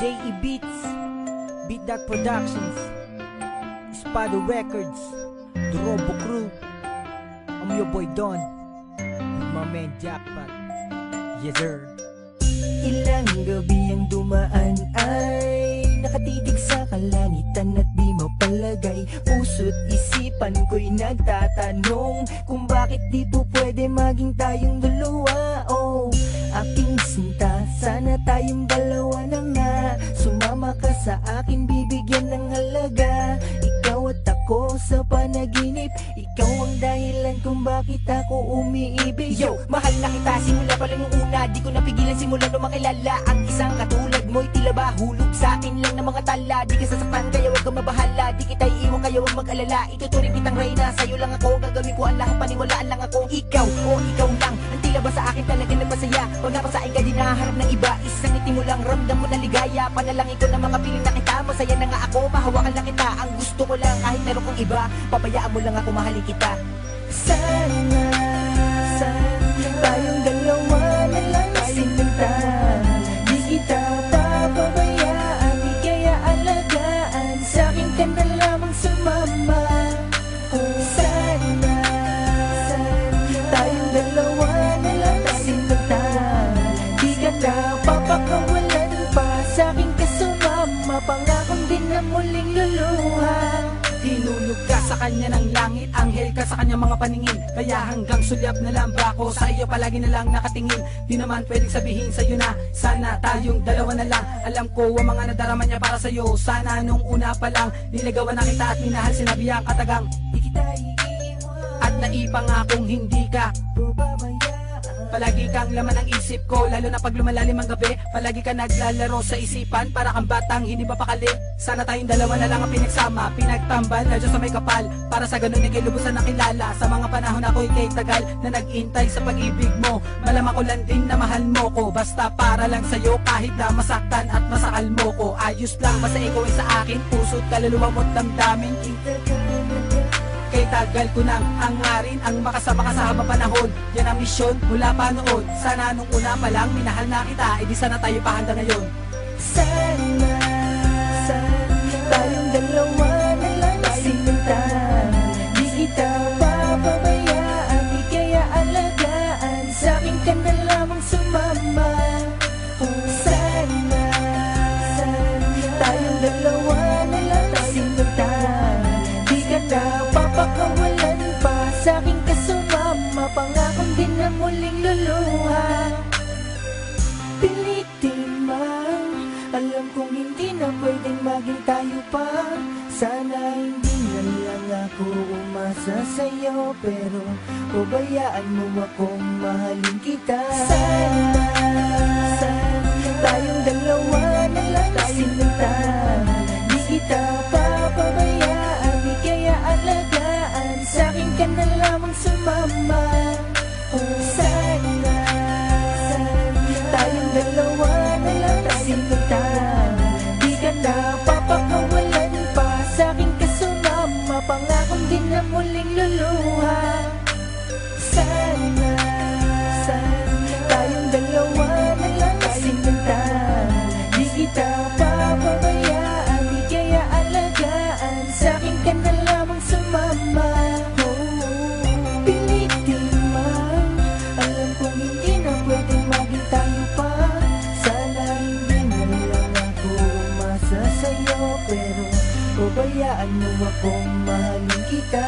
J.E. Beats, Beat That Productions, Spado Records, The Robo Crew. I'm your boy Don, with my man Jackpot. Yes sir. Ilang gabi ang dumaan ay nakatitig sa kalangitan at di mapalagay. Puso't isipan ko'y nagtatanong kung bakit di po pwede maging tayong dalawa. Oh, aking sinta, sana tayong dalawa na nga. Sumama ka sa akin, bibigyan ng halaga. Ikaw at ako sa panaginip, ikaw ang dahilan kung bakit ako umiibig. Yo, mahal na kita simula pa lang yung una. Di ko napigilan simula nung makilala. Ang isang katulad mo'y tila ba hulog sa akin lang ng mga tala. Di ka sasaktan kaya wag kang mabahala. Di kita iiwan kaya wag mag-alala. Ituturing kitang reyna, sa'yo lang ako. Gagawin ko ang lahat, paniwalaan lang ako. Ikaw, oh ikaw lang ang tila ba sa akin talaga nagpasaya. Pag napasain ka di naharap ng iba, isang ngiti mo lang ramdam mo na ligaya. Panalangin ko ng mga piling na kita, masaya na nga ako. Mahawakan lang kita, ang gusto ko lang kahit meron kong iba, pabayaan mo lang ako mahalin kita. Sana tayong dalawa na lang sinta. Di kita papabayaan, di kaya alagaan. Sa'kin ka na lamang sumama. Sana tayong dalawa na lang sinta. Di ka na papakawalan pa. Sa'kin ka sumama, pangakong din na muling luluha. Hinulog ka sa kanya ng langit, anghel ka sa kanya mga paningin. Kaya hanggang sulyap na lang ba ako sa iyo palagi na lang nakatingin. Di naman pwedeng sabihin sa'yo na sana tayong dalawa na lang. Alam ko ang mga nadarama niya para sa'yo. Sana nung una pa lang niligawan na kita at minahal, sinabi ang katagang Di kita iiwan at naipangakong hindi ka pababayaan. palagi kang laman ng isip ko, lalo na pag lumalalim ang gabi. Palagi ka naglalaro sa isipan, para kang batang hindi mapakali. Sana tayong dalawa na lang ang pinagsama, pinagtambal na Diyos sa may kapal. Para sa ganun ikay lubusan na kilala. Sa mga panahon ako'y kay tagal na nag-intay sa pag-ibig mo. Malamang ko lang din na mahal mo ko, basta para lang sa'yo kahit na masaktan at masakal mo ko. Ayos lang basta ikaw ay sa akin, puso't kaluluwa mo't damdamin. Kay tagal ko nang hangarin ang makasama ka sa habang panahon. Yan ang misyon mula pa noon. Sana nung una pa lang minahal na kita, edi sana tayo pa handa ngayon. Sana tayong dalawa na lang sinta. Di kita papabayaan, di kaya alagaan. Sa'kin ka na lamang sumama. Sana tayong dalawa na lang sinta. Di ka na papakawalan pa. Sa'kin ka sumama, pangakong din na muling luluha. Pilitin man, alam kong hindi na pwedeng maging tayo pa. Sana hindi na lang ako umasa sa'yo, pero pabayaan mo akong mahalin kita. Sana tayong dalawa na lang sinta. Di kita papabayaan, di kaya alagaan. Sa'kin ka na lamang sumama. Sana tayong dalawa na lang sinta. Di ka na papakawalan pa. Sa'kin ka sumama, pangakong din na muling luluha. Sana tayong dalawa na lang sinta. Di kita papabayaan, di kaya alagaan. Sa'kin ka na lamang sumama. Pilitin man, alam kong hindi na pwedeng maging tayo pa. Sana hindi na lang ako umasa sa'yo, pero pabayaan mo akong mahalin kita.